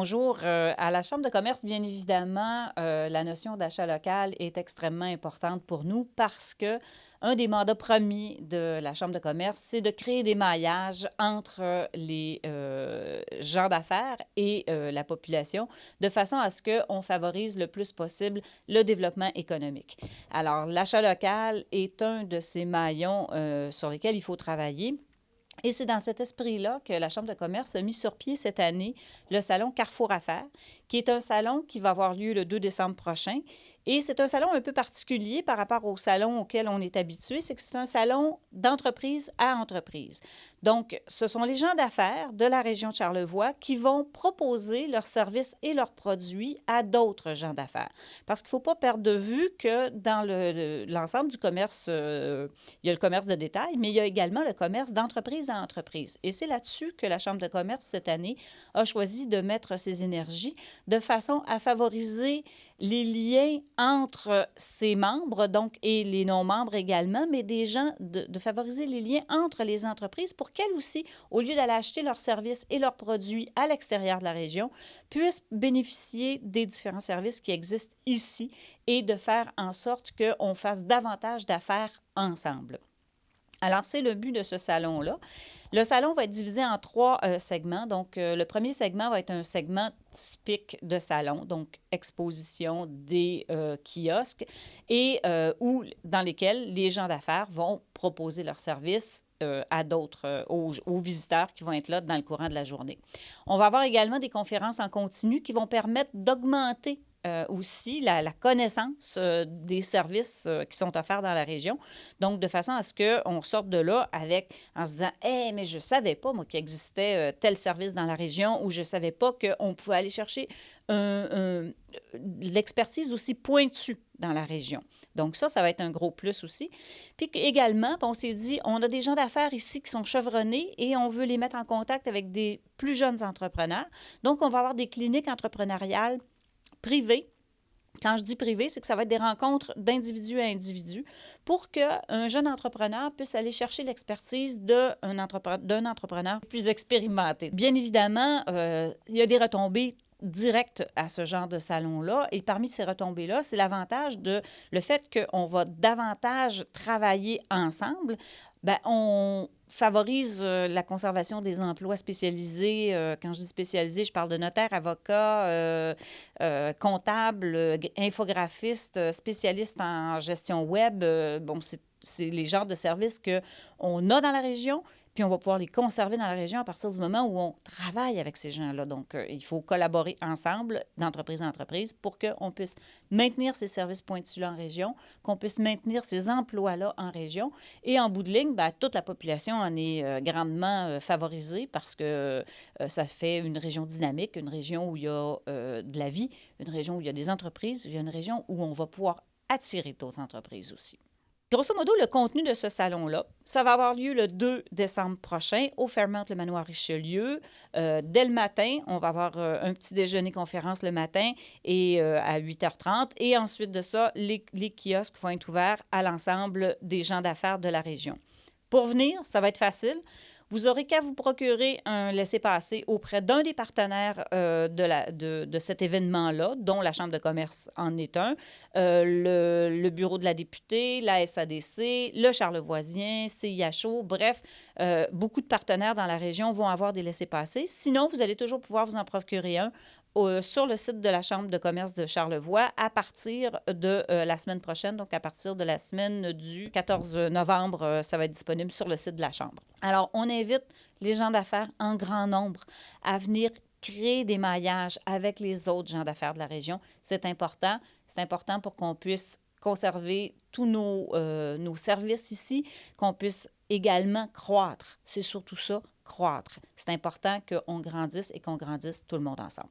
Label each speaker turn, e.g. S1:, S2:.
S1: bonjour. À la Chambre de commerce, bien évidemment, la notion d'achat local est extrêmement importante pour nous parce que un des mandats premiers de la Chambre de commerce, c'est de créer des maillages entre les gens d'affaires et la population de façon à ce qu'on favorise le plus possible le développement économique. Alors, l'achat local est un de ces maillons sur lesquels il faut travailler. Et c'est dans cet esprit-là que la Chambre de commerce a mis sur pied cette année le salon Carrefour Affaires, qui est un salon qui va avoir lieu le 2 décembre prochain. Et c'est un salon un peu particulier par rapport au salon auquel on est habitué, c'est que c'est un salon d'entreprise à entreprise. Donc, ce sont les gens d'affaires de la région de Charlevoix qui vont proposer leurs services et leurs produits à d'autres gens d'affaires. Parce qu'il ne faut pas perdre de vue que dans l'ensemble du commerce, il y a le commerce de détail, mais il y a également le commerce d'entreprise à entreprise. Et c'est là-dessus que la Chambre de commerce, cette année, a choisi de mettre ses énergies de façon à favoriser les liens entre ses membres, donc, et les non-membres également, mais des gens, de favoriser les liens entre les entreprises pour qu'elles aussi, au lieu d'aller acheter leurs services et leurs produits à l'extérieur de la région, puissent bénéficier des différents services qui existent ici et de faire en sorte qu'on fasse davantage d'affaires ensemble. Alors, c'est le but de ce salon-là. Le salon va être divisé en trois segments. Donc, le premier segment va être un segment typique de salon, donc exposition des kiosques et dans lesquels les gens d'affaires vont proposer leurs services à d'autres, aux visiteurs qui vont être là dans le courant de la journée. On va avoir également des conférences en continu qui vont permettre d'augmenter aussi la connaissance des services qui sont offerts dans la région. Donc, de façon à ce qu'on sorte de là en se disant « Hey, mais je ne savais pas, moi, qu'il existait tel service dans la région » ou « Je ne savais pas qu'on pouvait aller chercher l'expertise aussi pointue dans la région. » Donc, ça va être un gros plus aussi. Puis également, on s'est dit, on a des gens d'affaires ici qui sont chevronnés et on veut les mettre en contact avec des plus jeunes entrepreneurs. Donc, on va avoir des cliniques entrepreneuriales privées. Quand je dis privé, c'est que ça va être des rencontres d'individu à individu pour qu'un jeune entrepreneur puisse aller chercher l'expertise d'un entrepreneur plus expérimenté. Bien évidemment, il y a des retombées directes à ce genre de salon-là. Et parmi ces retombées-là, c'est l'avantage de le fait qu'on va davantage travailler ensemble. Bien, on favorise la conservation des emplois spécialisés. Quand je dis spécialisés, je parle de notaires, avocats, comptables, infographistes, spécialistes en gestion web. Bon, c'est les genres de services qu'on a dans la région, puis on va pouvoir les conserver dans la région à partir du moment où on travaille avec ces gens-là. Donc, il faut collaborer ensemble, d'entreprise en entreprise, pour qu'on puisse maintenir ces services pointus-là en région, qu'on puisse maintenir ces emplois-là en région. Et en bout de ligne, bien, toute la population en est grandement favorisée parce que ça fait une région dynamique, une région où il y a de la vie, une région où il y a des entreprises, il y a une région où on va pouvoir attirer d'autres entreprises aussi. Grosso modo, le contenu de ce salon-là, ça va avoir lieu le 2 décembre prochain au Fairmont Le Manoir Richelieu. Dès le matin, on va avoir un petit déjeuner-conférence le matin et à 8h30. Et ensuite de ça, les kiosques vont être ouverts à l'ensemble des gens d'affaires de la région. Pour venir, ça va être facile. Vous aurez qu'à vous procurer un laissez-passer auprès d'un des partenaires de cet événement-là, dont la Chambre de commerce en est un, le Bureau de la députée, la SADC, le Charlevoisien, CIHO, bref, beaucoup de partenaires dans la région vont avoir des laissez-passer. Sinon, vous allez toujours pouvoir vous en procurer un sur le site de la Chambre de commerce de Charlevoix à partir de la semaine prochaine, donc à partir de la semaine du 14 novembre, ça va être disponible sur le site de la Chambre. Alors, on invite les gens d'affaires en grand nombre à venir créer des maillages avec les autres gens d'affaires de la région. C'est important. C'est important pour qu'on puisse conserver tous nos services ici, qu'on puisse également croître. C'est surtout ça, croître. C'est important qu'on grandisse et qu'on grandisse tout le monde ensemble.